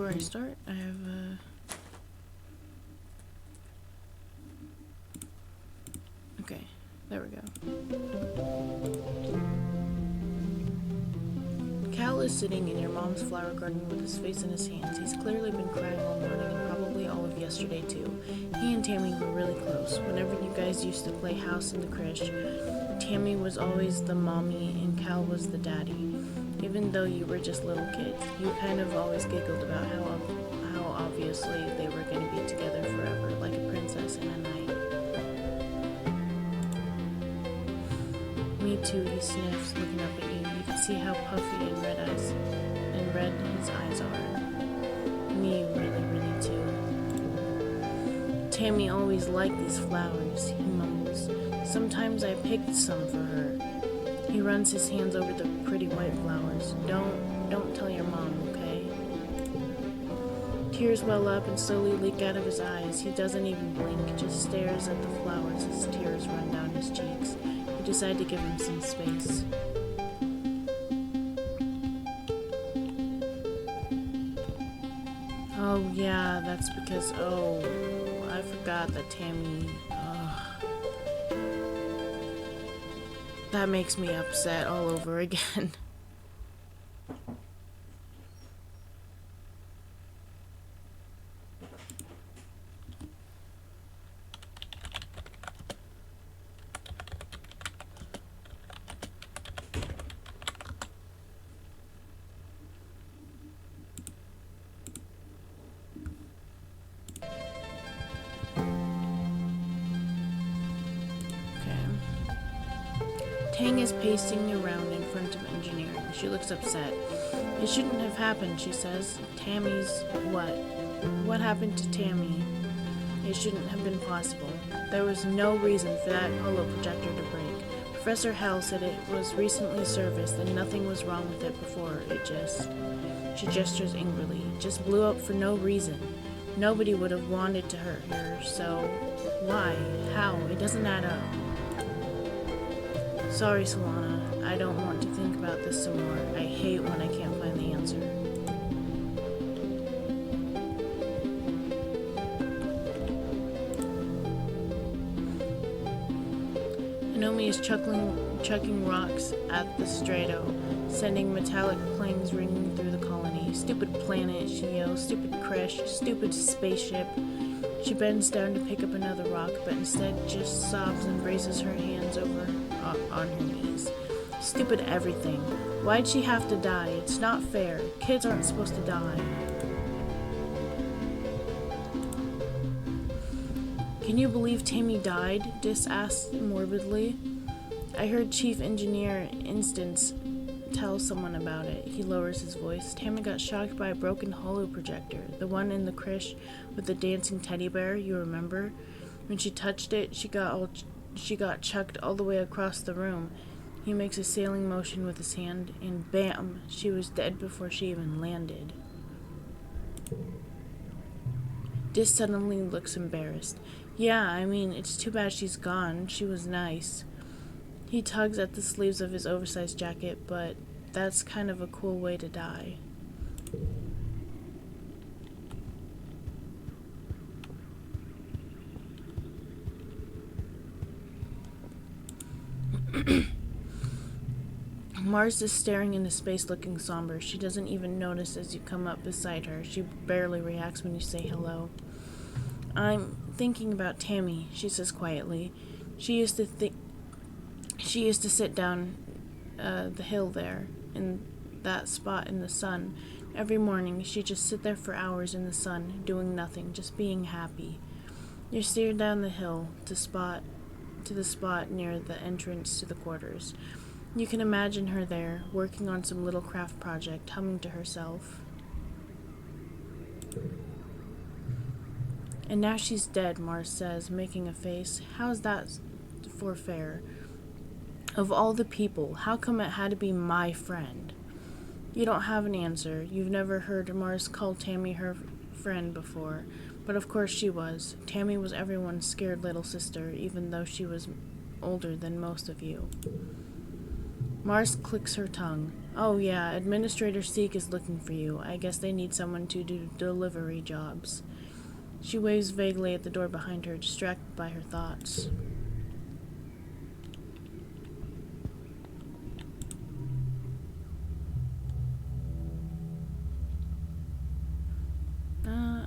before I start, I have okay, there we go. Cal is sitting in your mom's flower garden with his face in his hands. He's clearly been crying all morning and probably all of yesterday too. He and Tammy were really close. Whenever you guys used to play house in the creche, Tammy was always the mommy and Cal was the daddy. Even though you were just little kids, you kind of always giggled about how obviously they were going to be together forever, like a princess and a knight. Me too, he sniffs, looking up at you. You can see how puffy and red his eyes are. Me, really too. Tammy always liked these flowers, he mumbles. Sometimes I picked some for her. He runs his hands over the pretty white flowers. Don't tell your mom, okay? Tears well up and slowly leak out of his eyes. He doesn't even blink, just stares at the flowers as tears run down his cheeks. You decide to give him some space. Oh yeah, that's because, I forgot that Tammy, that makes me upset all over again. Tang is pacing around in front of engineering. She looks upset. It shouldn't have happened, she says. Tammy's what? What happened to Tammy? It shouldn't have been possible. There was no reason for that holo projector to break. Professor Hell said it was recently serviced and nothing was wrong with it before. She gestures angrily. Just blew up for no reason. Nobody would have wanted to hurt her, so why? How? It doesn't add up. Sorry, Solana. I don't want to think about this some more. I hate when I can't find the answer. Hinomi is chucking rocks at the Strato, sending metallic clangs ringing through the colony. Stupid planet, she yells. Stupid creche. Stupid spaceship. She bends down to pick up another rock, but instead just sobs and braces her hands over on her knees. Stupid everything. Why'd she have to die? It's not fair. Kids aren't supposed to die. Can you believe Tammy died? Dis asked morbidly. I heard Chief Engineer Instance tell someone about it. He lowers his voice. Tammy got shocked by a broken holo projector. The one in the creche with the dancing teddy bear, you remember? When she touched it, she got chucked all the way across the room. He makes a sailing motion with his hand, and bam! She was dead before she even landed. Dis suddenly looks embarrassed. Yeah, I mean, it's too bad she's gone. She was nice. He tugs at the sleeves of his oversized jacket, but that's kind of a cool way to die. Mars is staring into space looking somber. She doesn't even notice as you come up beside her. She barely reacts when you say hello. I'm thinking about Tammy, she says quietly. She used to sit down the hill there, in that spot in the sun. Every morning, she'd just sit there for hours in the sun, doing nothing, just being happy. You steer down the hill to the spot near the entrance to the quarters. You can imagine her there, working on some little craft project, humming to herself. And now she's dead, Mars says, making a face. How's that for fair? Of all the people, how come it had to be my friend? You don't have an answer. You've never heard Mars call Tammy her friend before. But of course she was. Tammy was everyone's scared little sister, even though she was older than most of you. Mars clicks her tongue. Oh, yeah, Administrator Seek is looking for you. I guess they need someone to do delivery jobs. She waves vaguely at the door behind her, distracted by her thoughts.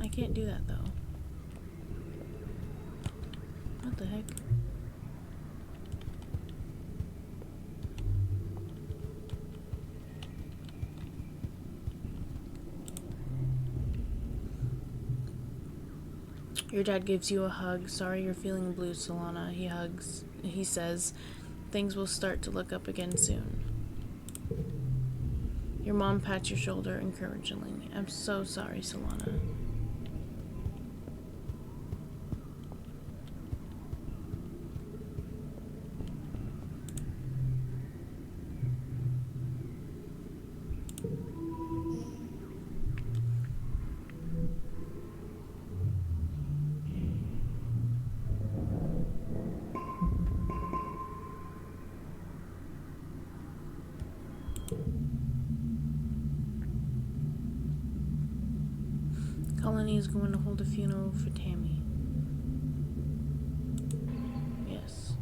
I can't do that, though. What the heck? Your dad gives you a hug. Sorry you're feeling blue, Solana. He says, things will start to look up again soon. Your mom pats your shoulder encouragingly. I'm so sorry, Solana. Colony is going to hold a funeral for Tammy. Yes.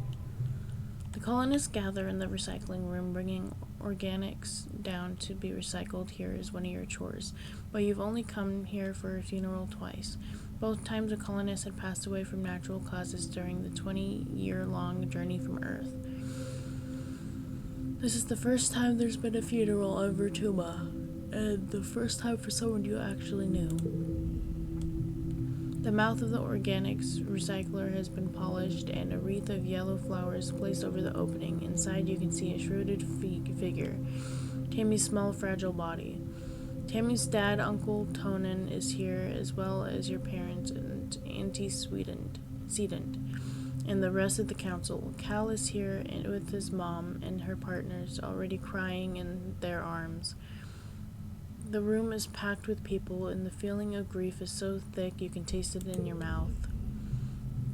The colonists gather in the recycling room, bringing organics down to be recycled here is one of your chores. But you've only come here for a funeral twice. Both times a colonist had passed away from natural causes during the 20-year-long journey from Earth. This is the first time there's been a funeral on Vertuma, and the first time for someone you actually knew. The mouth of the organics recycler has been polished, and a wreath of yellow flowers placed over the opening. Inside, you can see a shrouded figure, Tammy's small, fragile body. Tammy's dad, Uncle Tonin, is here, as well as your parents and Auntie Sedent, and the rest of the council. Cal is here with his mom and her partners, already crying in their arms. The room is packed with people, and the feeling of grief is so thick you can taste it in your mouth.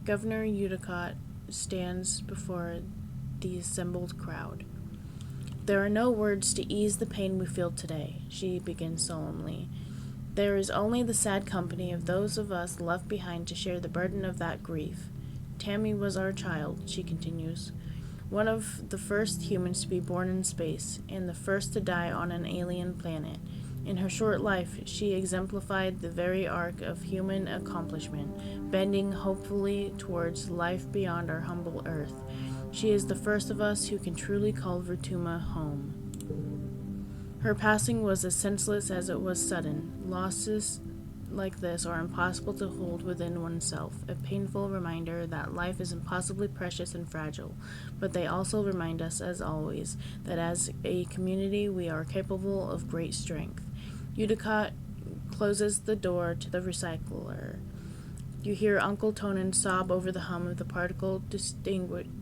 Governor Udicott stands before the assembled crowd. There are no words to ease the pain we feel today, she begins solemnly. There is only the sad company of those of us left behind to share the burden of that grief. Tammy was our child, she continues. One of the first humans to be born in space, and the first to die on an alien planet. In her short life, she exemplified the very arc of human accomplishment, bending hopefully towards life beyond our humble Earth. She is the first of us who can truly call Vertuma home. Her passing was as senseless as it was sudden. Losses like this are impossible to hold within oneself, a painful reminder that life is impossibly precious and fragile, but they also remind us, as always, that as a community we are capable of great strength. Udicott closes the door to the recycler. You hear Uncle Tonin sob over the hum of the particle distinguitors,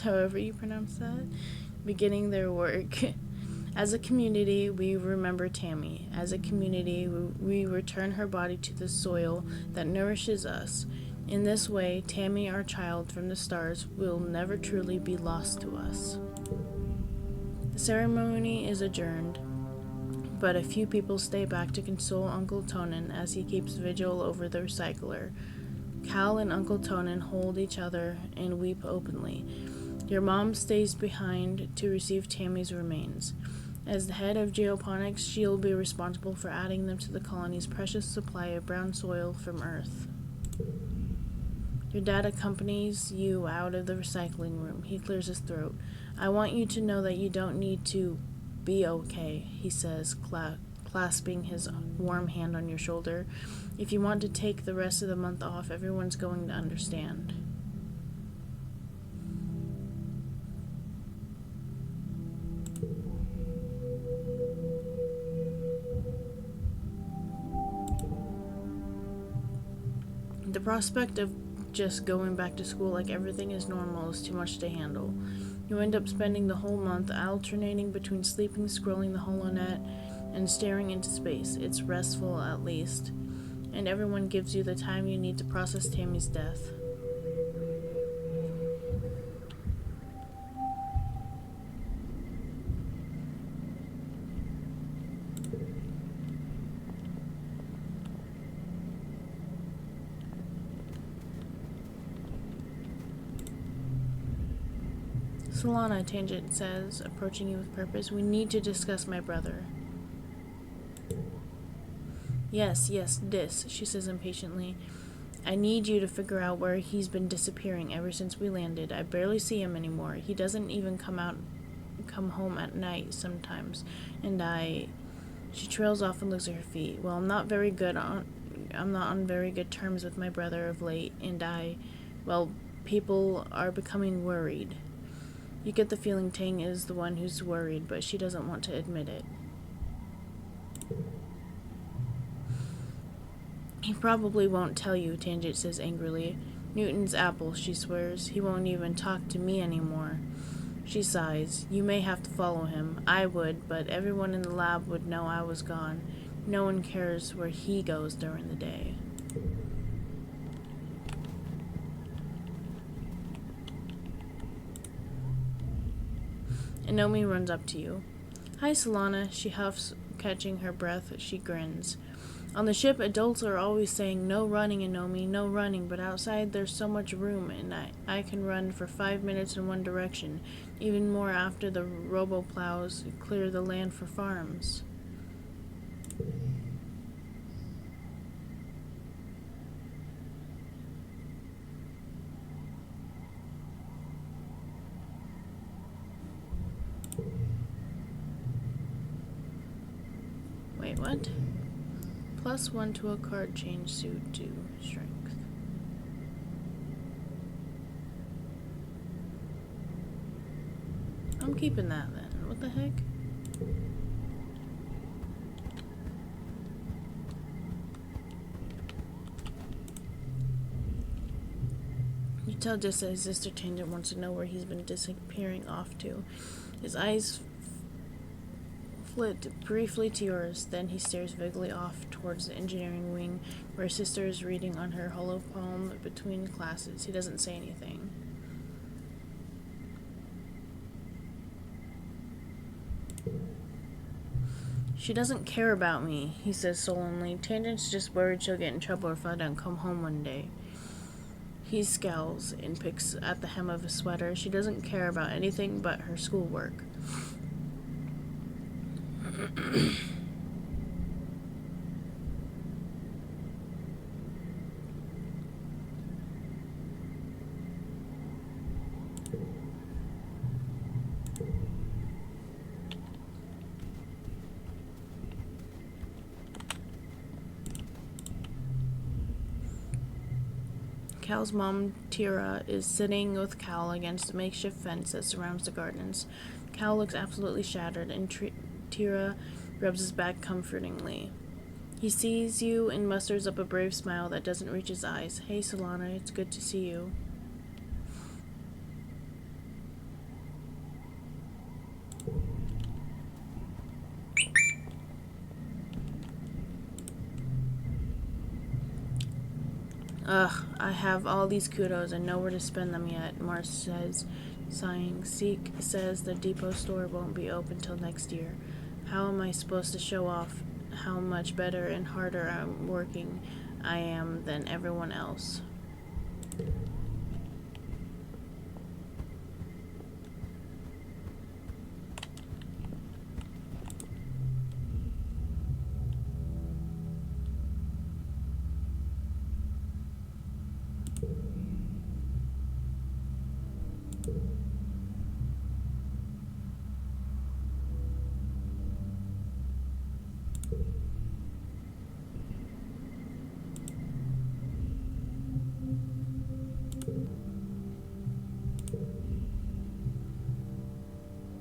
however you pronounce that, beginning their work. As a community, we remember Tammy. As a community, we return her body to the soil that nourishes us. In this way, Tammy, our child from the stars, will never truly be lost to us. The ceremony is adjourned, but a few people stay back to console Uncle Tonin as he keeps vigil over the recycler. Cal and Uncle Tonin hold each other and weep openly. Your mom stays behind to receive Tammy's remains. As the head of geoponics, she'll be responsible for adding them to the colony's precious supply of brown soil from Earth. Your dad accompanies you out of the recycling room. He clears his throat. I want you to know that you don't need to be okay, he says, clasping his warm hand on your shoulder. If you want to take the rest of the month off, everyone's going to understand. The prospect of just going back to school like everything is normal is too much to handle. You end up spending the whole month alternating between sleeping, scrolling the HoloNet, and staring into space. It's restful, at least. And everyone gives you the time you need to process Tammy's death. Solana, Tangent says, approaching you with purpose. We need to discuss my brother. Yes, this, she says impatiently. I need you to figure out where he's been disappearing ever since we landed. I barely see him anymore. He doesn't even come home at night sometimes. She trails off and looks at her feet. Well, I'm not on very good terms with my brother of late, people are becoming worried. You get the feeling Tang is the one who's worried, but she doesn't want to admit it. He probably won't tell you, Tangent says angrily. Newton's apple, she swears. He won't even talk to me anymore. She sighs. You may have to follow him. I would, but everyone in the lab would know I was gone. No one cares where he goes during the day. Inomi runs up to you. Hi, Solana, she huffs, catching her breath. She grins. On the ship, adults are always saying, no running, Inomi, no running, but outside there's so much room, and I can run for 5 minutes in one direction, even more after the robo-plows clear the land for farms. Wait, what? +1 to a card change suit to strength. I'm keeping that then. What the heck? You tell just that his sister Tangent wants to know where he's been disappearing off to. His eyes flit briefly to yours, then he stares vaguely off towards the engineering wing, where his sister is reading on her hollow palm between classes. He doesn't say anything. She doesn't care about me, he says sullenly. Tangent's just worried she'll get in trouble if I don't come home one day. He scowls and picks at the hem of his sweater. She doesn't care about anything but her schoolwork. Cal's mom, Tira, is sitting with Cal against a makeshift fence that surrounds the gardens. Cal looks absolutely shattered, and Tira rubs his back comfortingly. He sees you and musters up a brave smile that doesn't reach his eyes. Hey, Solana, it's good to see you. Ugh, I have all these kudos and nowhere to spend them yet, Mars says, sighing. Seek says the depot store won't be open till next year. How am I supposed to show off how much better and harder I'm working I am than everyone else?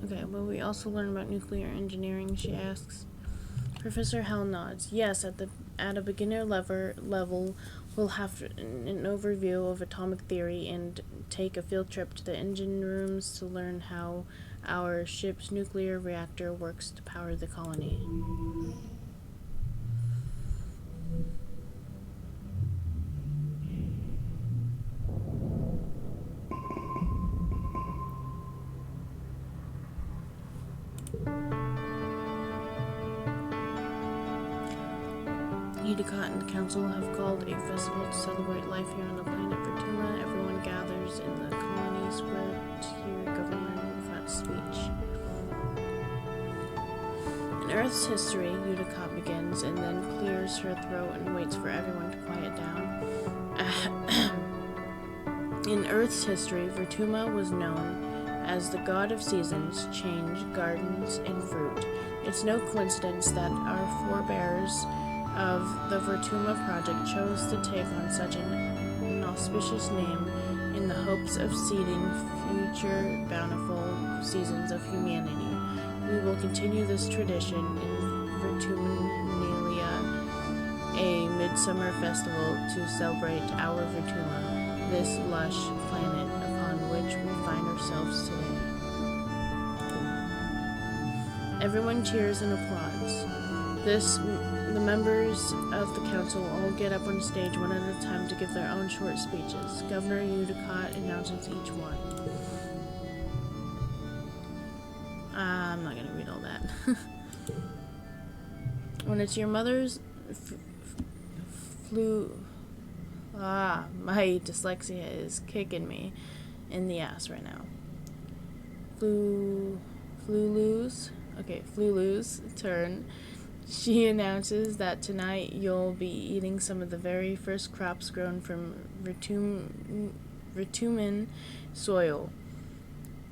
Okay, will we also learn about nuclear engineering, she asks. Professor Hell nods. Yes, at a beginner level, we'll have an overview of atomic theory and take a field trip to the engine rooms to learn how our ship's nuclear reactor works to power the colony. Udicott and the Council have called a festival to celebrate life here on the planet Vertuma. Everyone gathers in the colony square to hear government Udicot's speech. In Earth's history, Udicott begins and then clears her throat and waits for everyone to quiet down. In Earth's history, Vertuma was known as the god of seasons, change, gardens, and fruit. It's no coincidence that our forebears of the Vertuma project chose to take on such an auspicious name in the hopes of seeding future bountiful seasons of humanity. We will continue this tradition in Vertumalia, a midsummer festival to celebrate our Vertuma, this lush planet upon which we find ourselves today. Everyone cheers and applauds. The members of the council all get up on stage one at a time to give their own short speeches. Governor Udicott announces each one. I'm not going to read all that. When it's your mother's my dyslexia is kicking me in the ass right now. Flulu's turn. She announces that tonight you'll be eating some of the very first crops grown from Vertuman soil.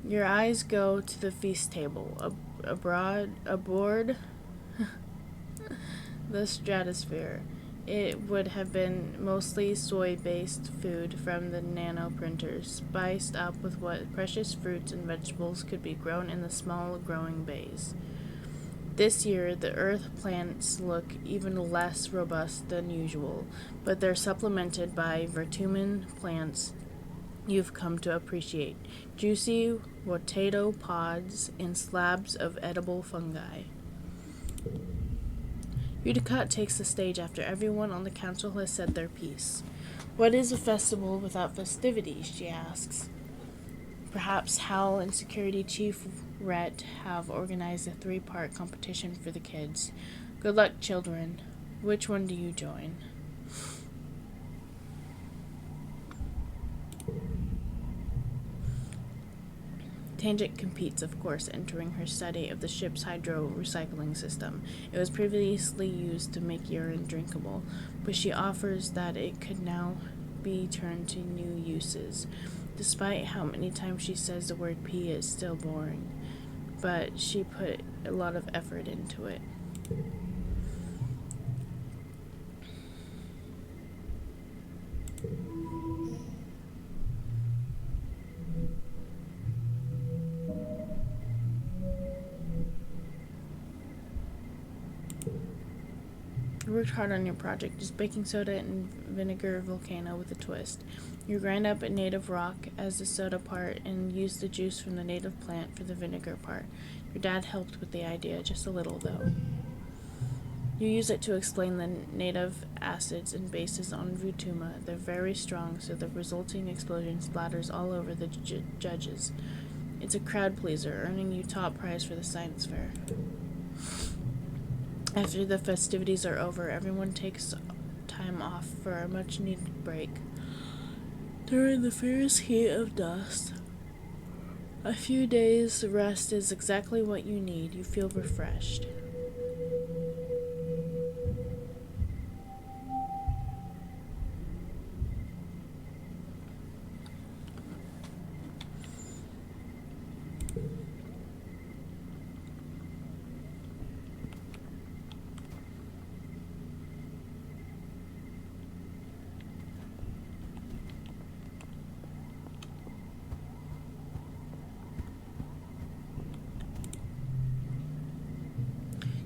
Your eyes go to the feast table. Aboard the stratosphere. It would have been mostly soy-based food from the nano-printers, spiced up with what precious fruits and vegetables could be grown in the small growing bays. This year, the earth plants look even less robust than usual, but they're supplemented by Vertuman plants you've come to appreciate. Juicy potato pods and slabs of edible fungi. Udicott takes the stage after everyone on the council has said their piece. What is a festival without festivities, she asks. Perhaps Hal and Security Chief Rhett have organized a 3-part competition for the kids. Good luck, children. Which one do you join? Tangent competes, of course, entering her study of the ship's hydro-recycling system. It was previously used to make urine drinkable, but she offers that it could now be turned to new uses. Despite how many times she says the word pee, it's still boring, but she put a lot of effort into it. You worked hard on your project. Just baking soda and vinegar volcano with a twist. You grind up a native rock as the soda part and use the juice from the native plant for the vinegar part. Your dad helped with the idea, just a little though. You use it to explain the native acids and bases on Vertuma. They're very strong, so the resulting explosion splatters all over the judges. It's a crowd pleaser, earning you top prize for the science fair. After the festivities are over, everyone takes time off for a much-needed break. During the fierce heat of dust, a few days' rest is exactly what you need. You feel refreshed.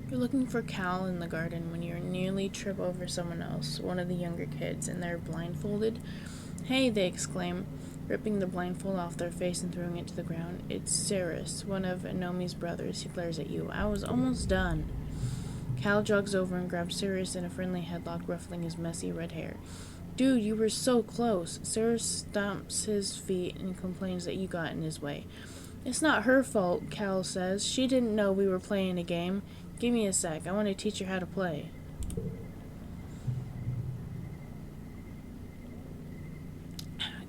You're looking for Cal in the garden when you nearly trip over someone else, one of the younger kids, and they're blindfolded. Hey, they exclaim, ripping the blindfold off their face and throwing it to the ground. It's Cyrus, one of Anomi's brothers. He glares at you. I was almost done. Cal jogs over and grabs Cyrus in a friendly headlock, ruffling his messy red hair. Dude, you were so close. Cyrus stomps his feet and complains that you got in his way. It's not her fault, Cal says. She didn't know we were playing a game. Give me a sec. I want to teach her how to play.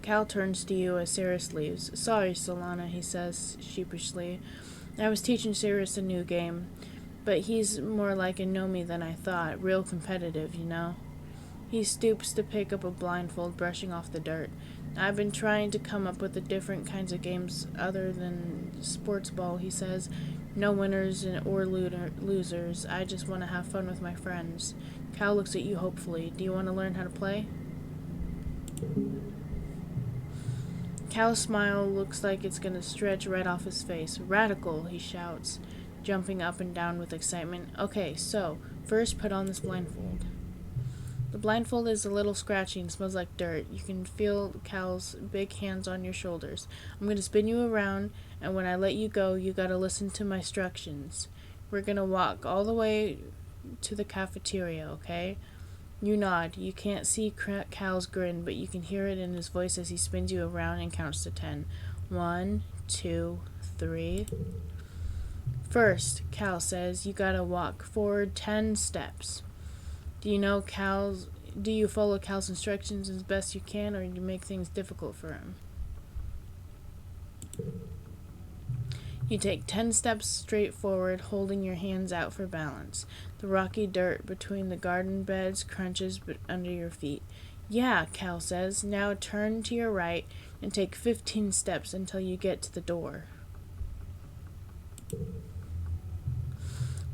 Cal turns to you as Sirius leaves. Sorry, Solana, he says sheepishly. I was teaching Sirius a new game, but he's more like a Nomi than I thought. Real competitive, you know. He stoops to pick up a blindfold, brushing off the dirt. I've been trying to come up with the different kinds of games other than sports ball, he says. No winners or losers. I just want to have fun with my friends. Cal looks at you hopefully. Do you want to learn how to play? Cal's smile looks like it's going to stretch right off his face. Radical, he shouts, jumping up and down with excitement. Okay, so, first put on this blindfold. The blindfold is a little scratchy and smells like dirt. You can feel Cal's big hands on your shoulders. I'm going to spin you around, and when I let you go, you got to listen to my instructions. We're going to walk all the way to the cafeteria, okay? You nod. You can't see Cal's grin, but you can hear it in his voice as he spins you around and counts to 10. 1, 2, 3. First, Cal says, you got to walk forward 10 steps. Do you follow Cal's instructions as best you can, or do you make things difficult for him? You take 10 steps straight forward, holding your hands out for balance. The rocky dirt between the garden beds crunches under your feet. Yeah, Cal says. Now turn to your right and take 15 steps until you get to the door.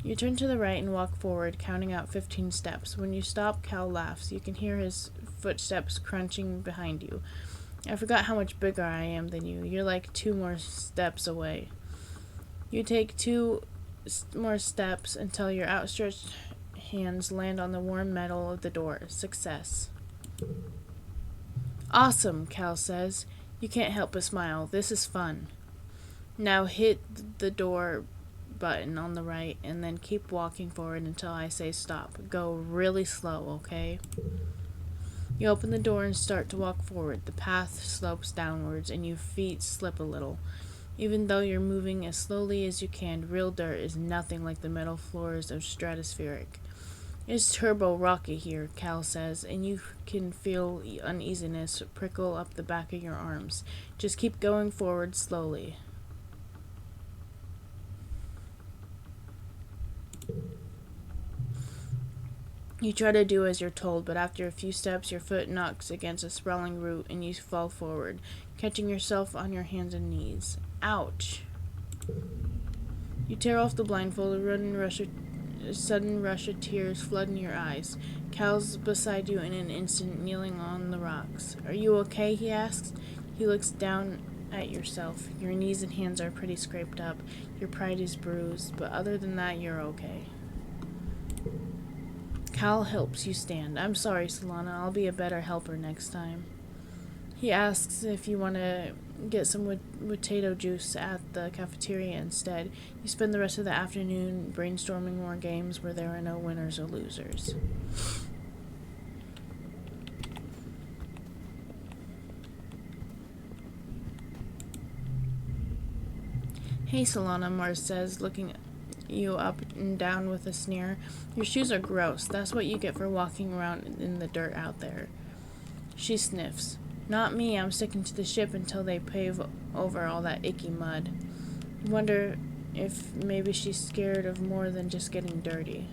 You turn to the right and walk forward, counting out 15 steps. When you stop, Cal laughs. You can hear his footsteps crunching behind you. I forgot how much bigger I am than you. You're like 2 more steps away. You take 2 more steps until your outstretched hands land on the warm metal of the door. Success. Awesome, Cal says. You can't help but smile. This is fun. Now hit the door button on the right and then keep walking forward until I say stop. Go really slow, okay? You open the door and start to walk forward. The path slopes downwards and your feet slip a little. Even though you're moving as slowly as you can, real dirt is nothing like the metal floors of stratospheric. It's turbo rocky here, Cal says, and you can feel uneasiness prickle up the back of your arms. Just keep going forward slowly. You try to do as you're told, but after a few steps, your foot knocks against a sprawling root and you fall forward, catching yourself on your hands and knees. Ouch! You tear off the blindfold, a sudden rush of tears flooding your eyes. Cal's beside you in an instant, kneeling on the rocks. Are you okay? He asks. He looks down at yourself. Your knees and hands are pretty scraped up. Your pride is bruised, but other than that, you're okay. Cal helps you stand. I'm sorry, Solana. I'll be a better helper next time. He asks if you want to get some potato juice at the cafeteria instead. You spend the rest of the afternoon brainstorming more games where there are no winners or losers. Hey, Solana, Mars says, looking you up and down with a sneer. Your shoes are gross. That's what you get for walking around in the dirt out there. She sniffs. Not me. I'm sticking to the ship until they pave over all that icky mud. You wonder if maybe she's scared of more than just getting dirty.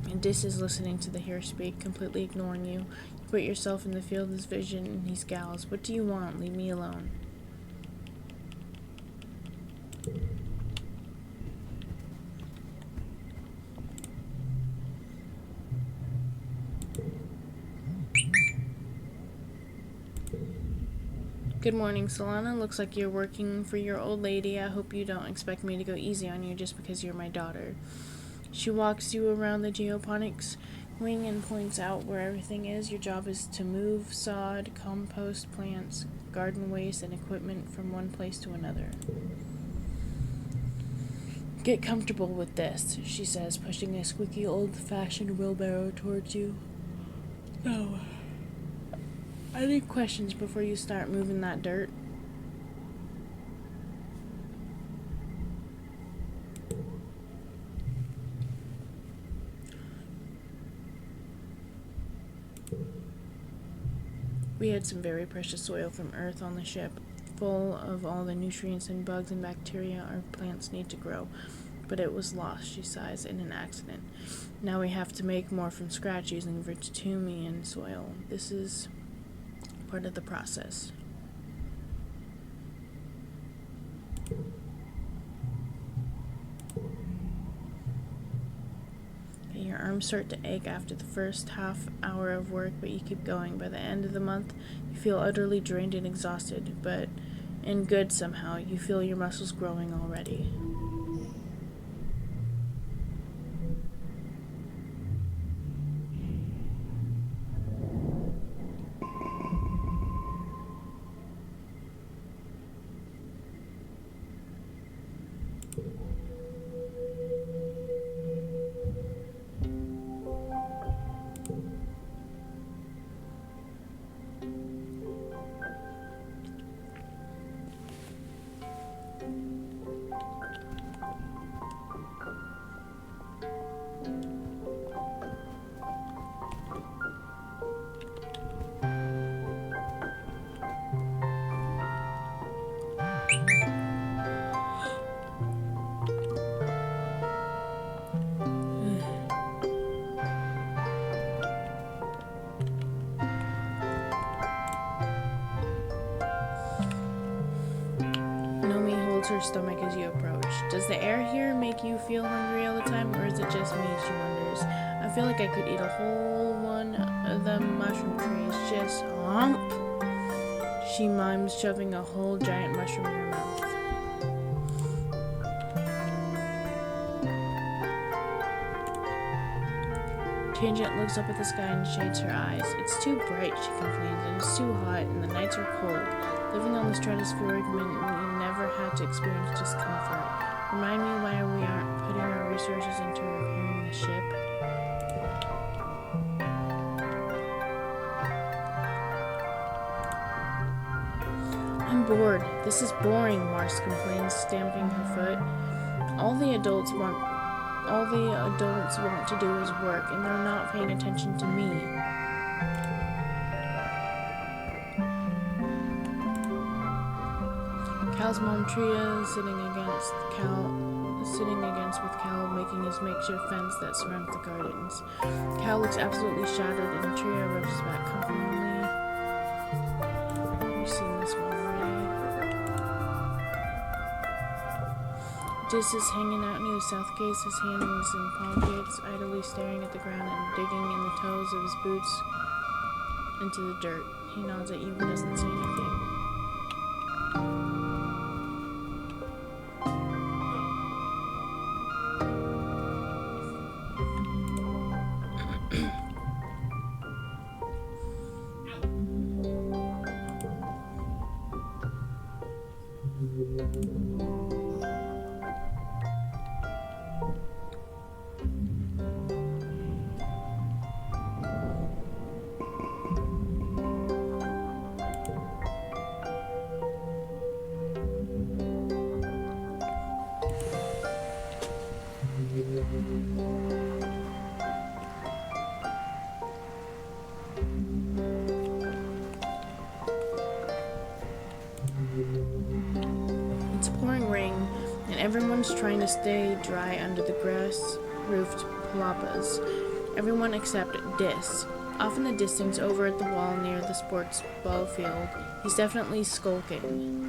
And Dis is listening to the hair speak, completely ignoring you. You put yourself in the field of his vision and he scowls. What do you want? Leave me alone. Good morning, Solana. Looks like you're working for your old lady. I hope you don't expect me to go easy on you just because you're my daughter. She walks you around the geoponics wing and points out where everything is. Your job is to move sod, compost plants, garden waste, and equipment from one place to another. Get comfortable with this, she says, pushing a squeaky old-fashioned wheelbarrow towards you. No. Any questions before you start moving that dirt? We had some very precious soil from Earth on the ship, full of all the nutrients and bugs and bacteria our plants need to grow. But it was lost, she sighs, in an accident. Now we have to make more from scratch using Virtumian soil. This is part of the process. Your arms start to ache after the first half hour of work, but you keep going. By the end of the month, you feel utterly drained and exhausted, but good somehow. You feel your muscles growing already. Her stomach as you approach. Does the air here make you feel hungry all the time, or is it just me, she wonders. I feel like I could eat a whole one of the mushroom trees. Just hump, she mimes, shoving a whole giant mushroom in her mouth. Tangent looks up at the sky and shades her eyes. It's too bright, she complains, and it's too hot, and the nights are cold. Living on the stratospheric meant we never had to experience discomfort. Remind me why we aren't putting our resources into repairing the ship. I'm bored. This is boring, Mars complains, stamping her foot. All the adults want to do is work, and they're not paying attention to me. Cal's mom Tria sitting against with Cal making his makeshift fence that surrounds the gardens. Cal looks absolutely shattered, and Tria rubs his back comfortingly. We've seen this one already. Dis is hanging out near the south case, his hands in pockets, idly staring at the ground and digging in the toes of his boots into the dirt. He nods at you but doesn't say anything. It's pouring rain, and everyone's trying to stay dry under the grass-roofed palapas. Everyone except Dis. Off in the distance, over at the wall near the sports ball field, he's definitely skulking.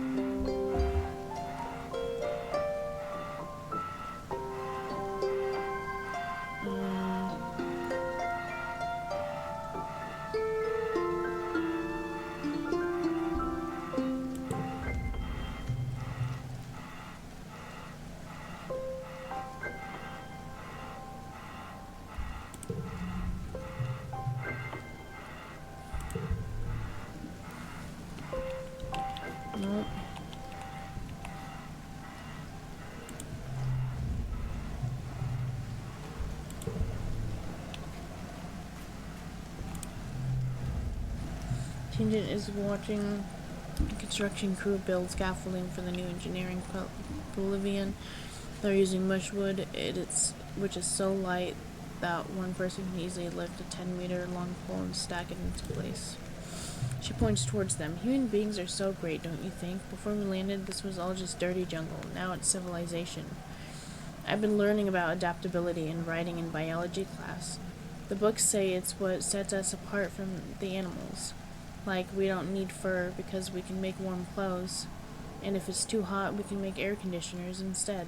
Nope. Tangent is watching a construction crew build scaffolding for the new engineering pavilion. They're using mushwood, which is so light that one person can easily lift a 10-meter long pole and stack it into place. She points towards them. Human beings are so great, don't you think? Before we landed, this was all just dirty jungle. Now it's civilization. I've been learning about adaptability and writing in biology class. The books say it's what sets us apart from the animals. Like, we don't need fur because we can make warm clothes. And if it's too hot, we can make air conditioners instead.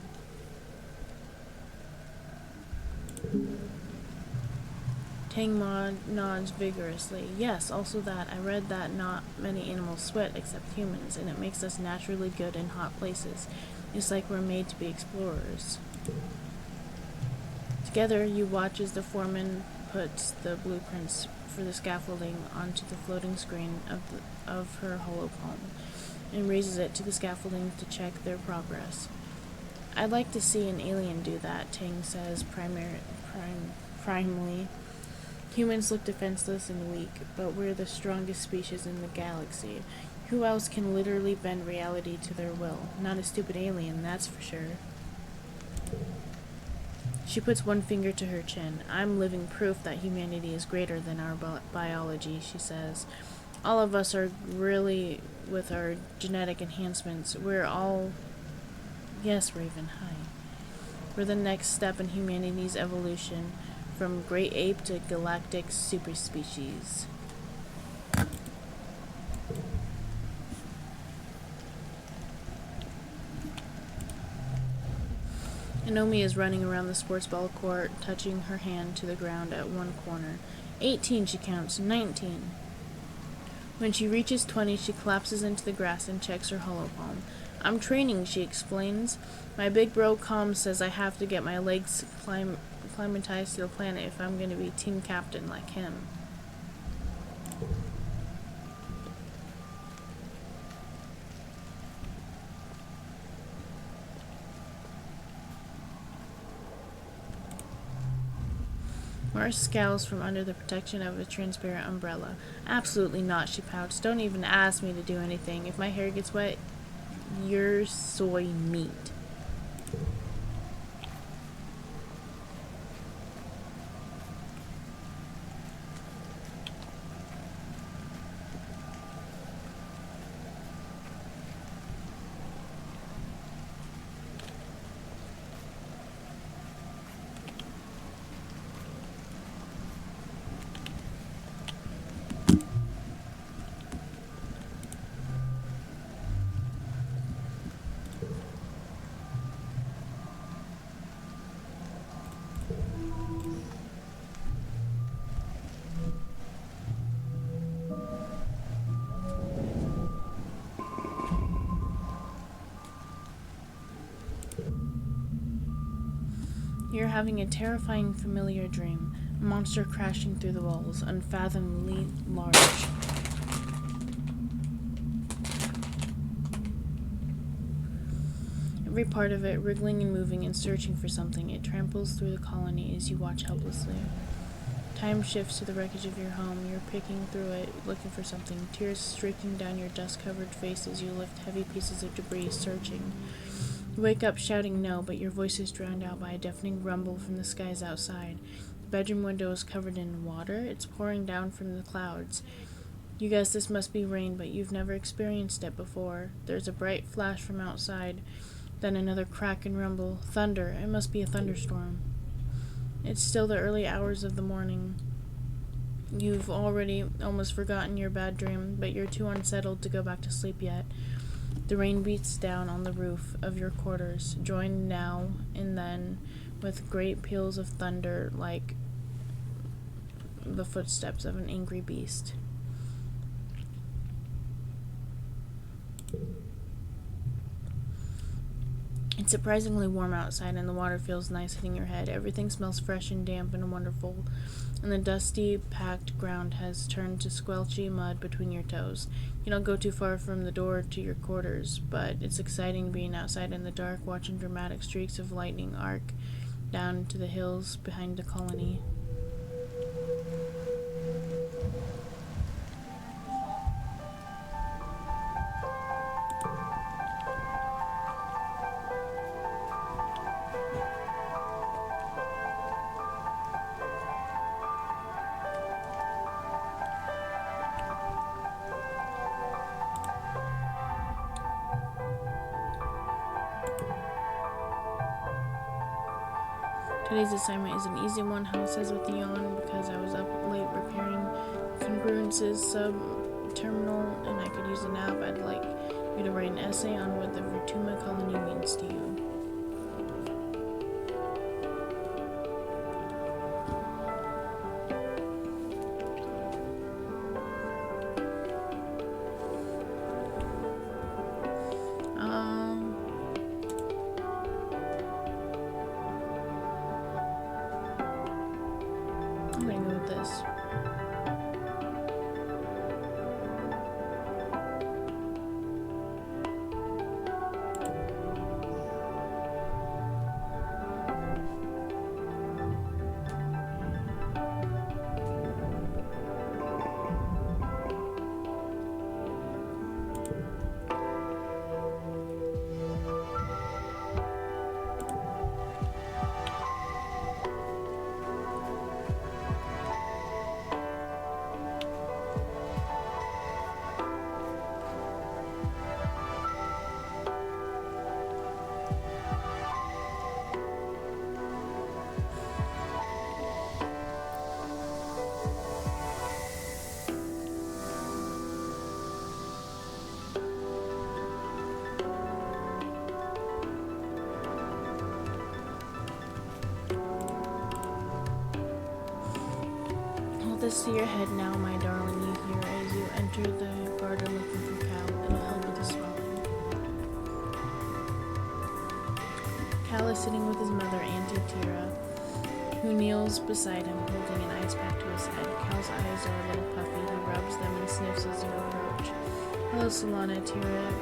Tang nods vigorously. Yes, also that. I read that not many animals sweat except humans, and it makes us naturally good in hot places. It's like we're made to be explorers. Together, you watch as the foreman puts the blueprints for the scaffolding onto the floating screen of her holopalm and raises it to the scaffolding to check their progress. I'd like to see an alien do that, Tang says primely. Humans look defenseless and weak, but we're the strongest species in the galaxy. Who else can literally bend reality to their will? Not a stupid alien, that's for sure. She puts one finger to her chin. I'm living proof that humanity is greater than our biology, she says. All of us are really, with our genetic enhancements, we're all... Yes, Raven, hi. We're the next step in humanity's evolution, from great ape to galactic superspecies. Naomi is running around the sports ball court, touching her hand to the ground at one corner. 18, she counts. 19. When she reaches 20, she collapses into the grass and checks her holopalm. I'm training, she explains. My big bro Com says I have to get my legs climatized to the planet if I'm going to be team captain like him. Mars scowls from under the protection of a transparent umbrella. Absolutely not, she pouts. Don't even ask me to do anything. If my hair gets wet, you're soy meat. You're having a terrifying familiar dream. A monster crashing through the walls, unfathomably large. Every part of it wriggling and moving and searching for something. It tramples through the colony as you watch helplessly. Time shifts to the wreckage of your home. You're picking through it, looking for something. Tears streaking down your dust-covered face as you lift heavy pieces of debris, searching. You wake up shouting no, but your voice is drowned out by a deafening rumble from the skies outside. The bedroom window is covered in water. It's pouring down from the clouds. You guess this must be rain, but you've never experienced it before. There's a bright flash from outside, then another crack and rumble. Thunder. It must be a thunderstorm. It's still the early hours of the morning. You've already almost forgotten your bad dream, but you're too unsettled to go back to sleep yet. The rain beats down on the roof of your quarters, joined now and then with great peals of thunder like the footsteps of an angry beast. It's surprisingly warm outside, and the water feels nice hitting your head. Everything smells fresh and damp and wonderful, and the dusty, packed ground has turned to squelchy mud between your toes. You don't go too far from the door to your quarters, but it's exciting being outside in the dark, watching dramatic streaks of lightning arc down to the hills behind the colony. Today's assignment is an easy one, Hal says with a yawn, because I was up late repairing congruences sub-terminal and I could use a nap. I'd like you to write an essay on what the Vertuma colony means to you. I'm gonna go with this. Hold this to your head now, my darling, you hear as you enter the garden looking for Cal. It'll help with the swelling. Cal is sitting with his mother, Auntie Tira, who kneels beside him, holding an ice pack to his head. Cal's eyes are a little puffy. He rubs them and sniffs as you approach. Hello, Solana. Tira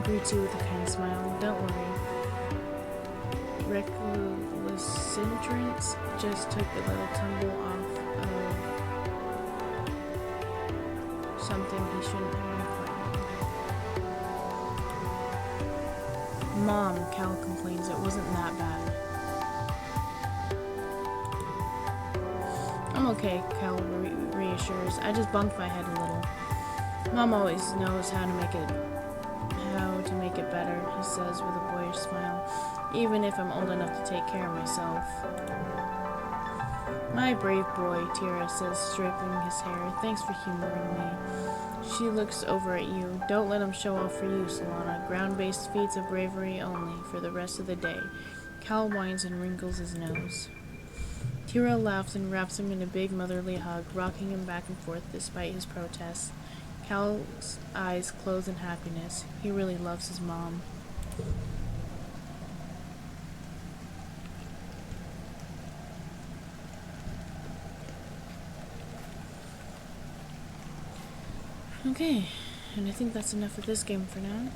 greets you with a kind smile. Don't worry. Recalcitrance just took a little tumble off of something he shouldn't have been. Mom, Cal complains, it wasn't that bad. I'm okay, Cal reassures. I just bumped my head a little. Mom always knows how to make it better, he says with a boyish smile, even if I'm old enough to take care of myself. My brave boy, Tira says, stroking his hair. Thanks for humoring me. She looks over at you. Don't let him show off for you, Solana. Ground-based feats of bravery only for the rest of the day. Cal whines and wrinkles his nose. Tira laughs and wraps him in a big motherly hug, rocking him back and forth despite his protests. Cal's eyes close in happiness. He really loves his mom. Okay, and I think that's enough of this game for now.